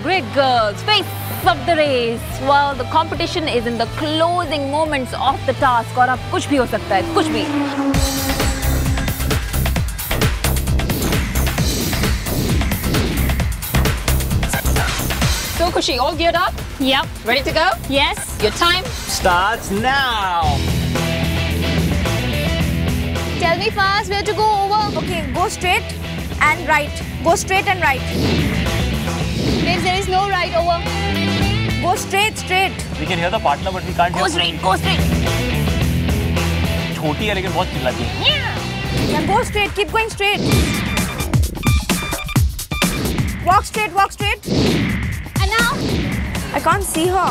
great girls, face of the race. Well, the competition is in the closing moments of the task. और अब कुछ भी हो सकता है, कुछ भी. So Khushi, all geared up? Yep. Ready to go? Yes. Your time starts now. Tell me fast where to go over. Okay, go straight and right. Go straight and right. Babes, there is no right over. Go straight, straight. We can hear the partner, but we can't hear. go straight, go straight. छोटी है लेकिन बहुत चिल्लाती है. Yeah, go straight. Keep going straight. Walk straight, walk straight. And now? I can't see her.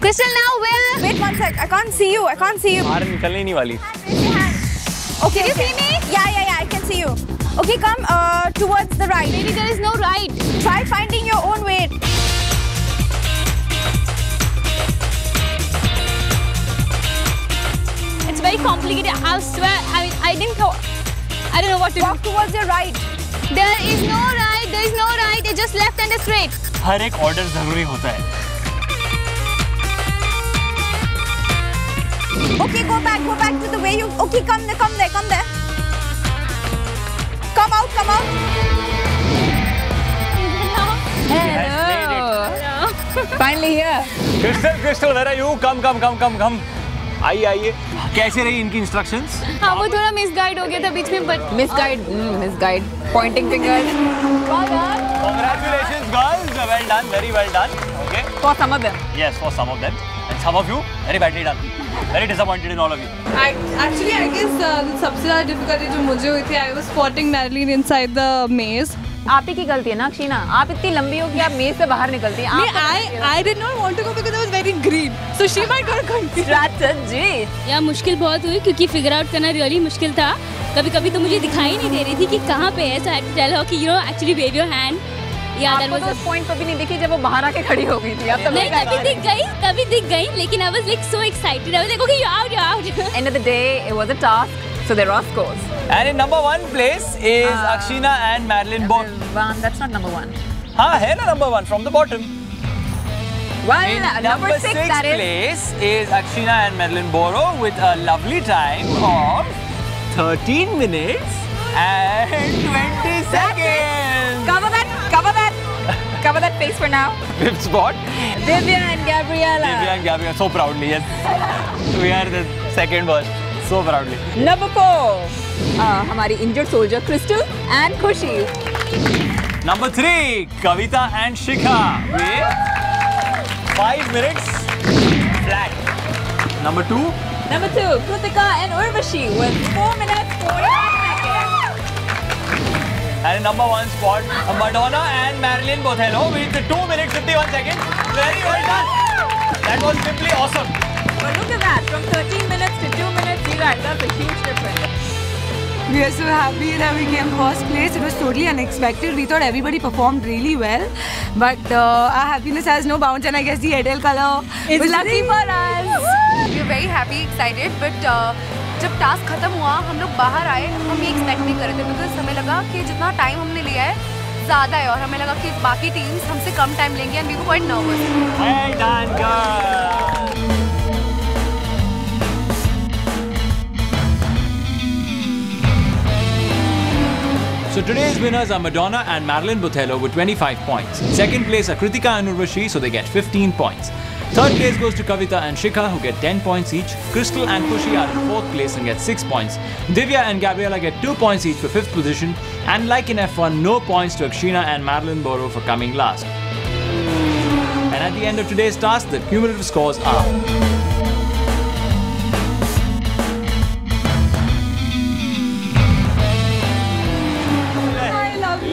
Crystal, now where? Wait one sec. I can't see you. I can't see you. बाहर निकलने ही नहीं वाली. Okay. Can you see me? Yeah. I can see you. Okay, come towards the right. Maybe there is no right. Try finding your own way. It's very complicated. I swear. I mean, I don't know what to Walk towards your right. do. There is no right. There is no right. It's just left and straight. हर एक order जरूरी होता है. Okay, go back to the way you. Okay, come there. Come out. Hello. Finally here. Crystal, where are you? Come. आइए. कैसे रही इनकी instructions? हाँ, वो थोड़ा मिसगाइड हो गया था बीच में, but Misguide. Pointing fingers. Congratulations, girls. Well done. Very well done. Okay. For some of them. Yes, for some of them. And some of you, very badly done. Very disappointed in all of you. I guess सबसे ज़्यादा difficulty जो मुझे हुई थी, I was spotting Marilyn inside the maze. आप ही की गलती है ना अक्षिना. आप इतनी लंबी हो कि आप मेज से बाहर निकलती हैं. I did not want to go because I was wearing green. So she might got confused. Strategy. या मुश्किल बहुत हुई क्योंकि फिगर आउट करना रियली मुश्किल था. कभी तो मुझे दिखाई नहीं दे रही थी कि कहाँ पे है. So I had to tell her कि actually wave your hand. Yeah, that was a point पर भी नहीं देखी जब वो बाहर आके खड़ी हो गई थी. नहीं, तभी दिख गई लेकिन I was like so excited. I was like, okay, you're out. End of the day, it was a task, so there are scores. And in number 1 place is Akshina and Marilyn both. That's not number 1. हाँ है ना number 1 from the bottom. Well, In number 6 that is. place is Akshina and Marilyn Boro with a lovely time of 13 minutes and 20 seconds. Cover that face for now. Fifth spot. Divya and Gabriella. So proudly, yes. We are the second worst. So proudly. Number 4. हमारी injured soldier Crystal and Khushi. Number 3, Kavita and Shikha with 5 minutes flat. Number 2, Kritika and Urvashi with 4 minutes 45 seconds. and in number 1 spot, Madonna and Marilyn Bothello with 2 minutes 51 seconds. Very well done. That was simply awesome. But look at that, from 13 minutes to 2 minutes, that's a huge difference. We are so happy that we came first place. It was totally unexpected. We thought everybody performed really well, but our happiness has no bounds, and I guess the Airtel color was lucky for us. We are very happy, excited, but जब task खत्म हुआ हम लोग बाहर आए, हम ये expect नहीं कर रहे थे बिकॉज हमें लगा कि जितना टाइम हमने लिया है ज़्यादा है और हमें लगा कि बाकी टीम्स हमसे कम टाइम लेंगे and we were quite nervous. Well done, girls. So today's winners are Madonna and Marilyn Bothello with 25 points. Second place are Kritika and Urvashi, so they get 15 points. Third place goes to Kavita and Shikha, who get 10 points each. Crystal and Khushi are in 4th place and get 6 points. Divya and Gabriella get 2 points each for 5th position. And like in F1, no points to Akshina and Marilyn Boro for coming last. And at the end of today's task, the cumulative scores are...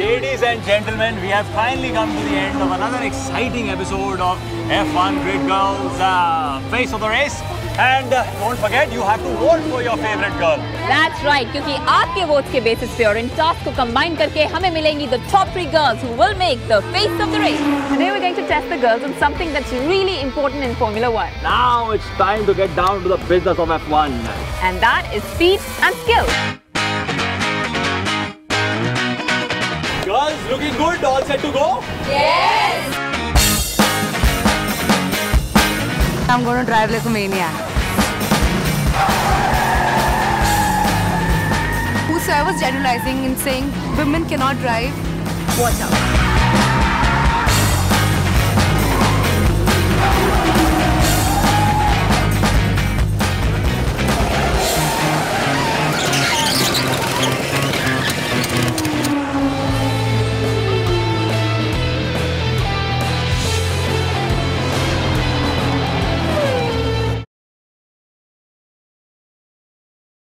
Ladies and gentlemen, we have finally come to the end of another exciting episode of F1 Grid Girls Face of the Race. And don't forget, you have to vote for your favorite girl. That's right, क्योंकि आपके votes के basis पे और इन task को combine करके हमें मिलेंगी the top 3 girls who will make the face of the race. Today we're going to test the girls on something that's really important in Formula 1. Now it's time to get down to the business of F1. And that is speed and skill. Girls, looking good. All set to go? I'm going to drive like a maniac. Whosoever was generalizing and saying women cannot drive, watch out.